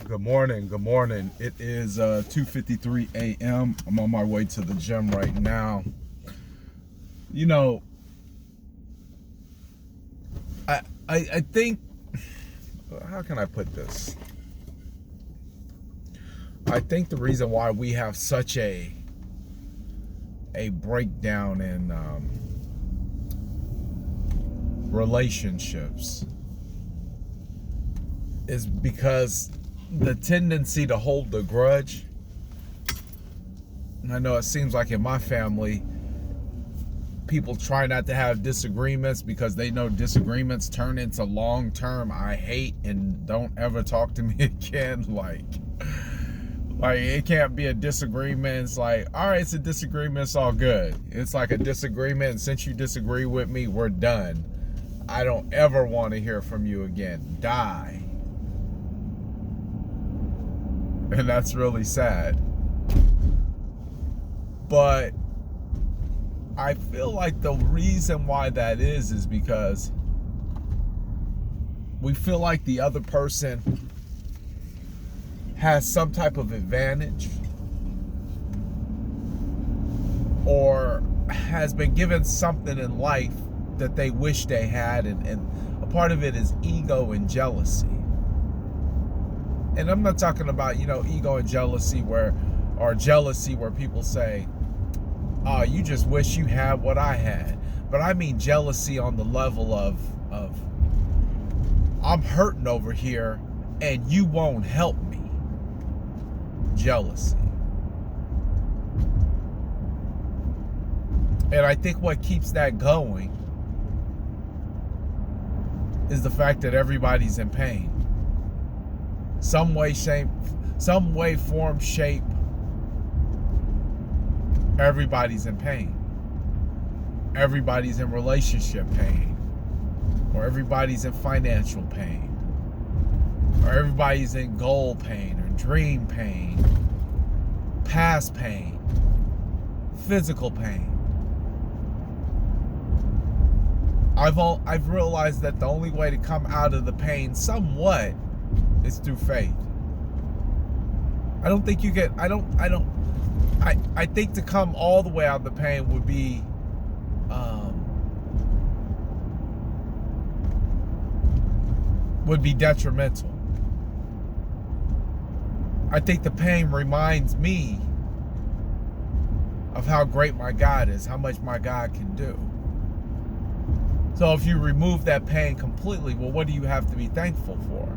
Good morning. Good morning. It is 2:53 a.m. I'm on my way to the gym right now. You know, I think, how can I put this? I think the reason why we have such a breakdown in relationships is because the tendency to hold the grudge. And I know it seems like in my family, people try not to have disagreements because they know disagreements turn into long-term I hate and don't ever talk to me again. Like it can't be a disagreement. It's like, all right, it's a disagreement, it's all good. It's like a disagreement, and since you disagree with me, we're done. I don't ever want to hear from you again. Die. And that's really sad. But I feel like the reason why that is because we feel like the other person has some type of advantage or has been given something in life that they wish they had, and a part of it is ego and jealousy. And I'm not talking about, ego and jealousy where people say, oh, you just wish you had what I had. But I mean jealousy on the level of I'm hurting over here and you won't help me. Jealousy. And I think what keeps that going is the fact that everybody's in pain. Some way, form, shape, everybody's in pain. Everybody's in relationship pain. Or everybody's in financial pain. Or everybody's in goal pain or dream pain. Past pain. Physical pain. I've realized that the only way to come out of the pain somewhat is through faith. I don't think you get, I think to come all the way out of the pain would be detrimental. I think the pain reminds me of how great my God is, how much my God can do. So if you remove that pain completely, well, what do you have to be thankful for?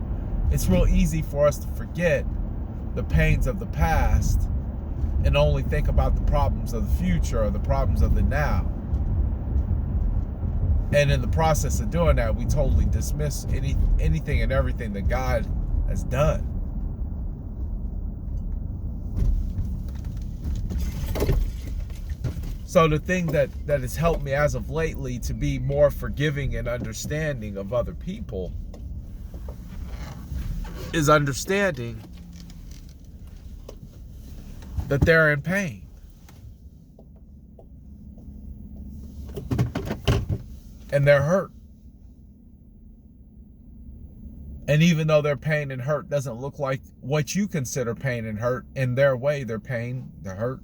It's real easy for us to forget the pains of the past and only think about the problems of the future or the problems of the now. And in the process of doing that, we totally dismiss anything and everything that God has done. So the thing that has helped me as of lately to be more forgiving and understanding of other people is understanding that they're in pain. And they're hurt. And even though their pain and hurt doesn't look like what you consider pain and hurt, in their way, their pain, their hurt.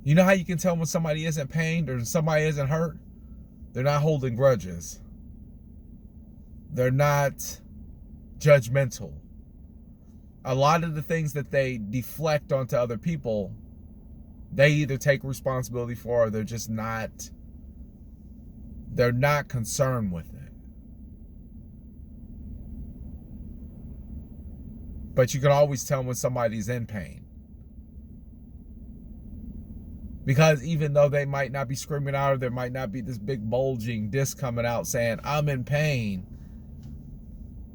You know how you can tell when somebody isn't pained or somebody isn't hurt? They're not holding grudges. They're not judgmental. A lot of the things that they deflect onto other people, they either take responsibility for or they're not concerned with it. But you can always tell when somebody's in pain. Because even though they might not be screaming out or there might not be this big bulging disc coming out saying, I'm in pain,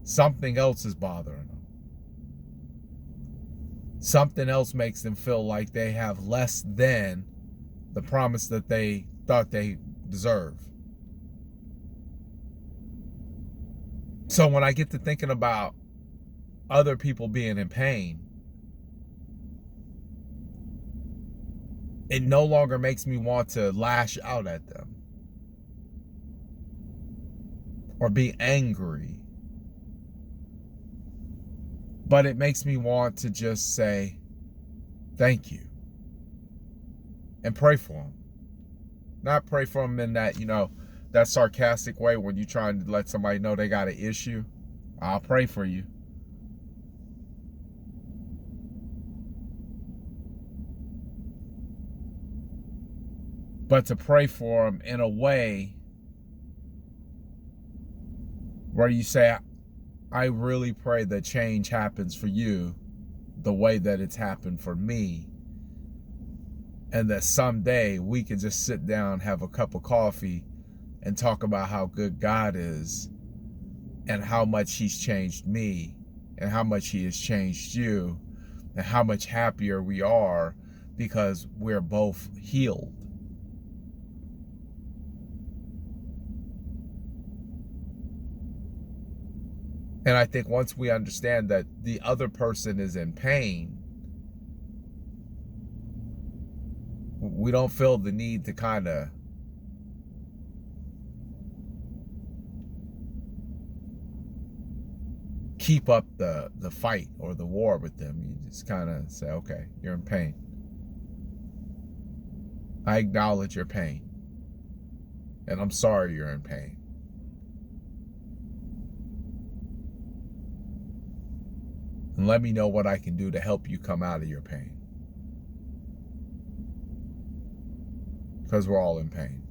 something else is bothering them. Something else makes them feel like they have less than the promise that they thought they deserve. So when I get to thinking about other people being in pain, it no longer makes me want to lash out at them or be angry But it makes me want to just say thank you and pray for them. Not pray for them in that, that sarcastic way when you're trying to let somebody know they got an issue. I'll pray for you. But to pray for them in a way where you say, I really pray that change happens for you the way that it's happened for me. And that someday we can just sit down, have a cup of coffee, and talk about how good God is and how much He's changed me and how much He has changed you and how much happier we are because we're both healed. And I think once we understand that the other person is in pain, we don't feel the need to kind of keep up the fight or the war with them. You just kind of say, okay, you're in pain. I acknowledge your pain. And I'm sorry you're in pain. And let me know what I can do to help you come out of your pain. Because we're all in pain.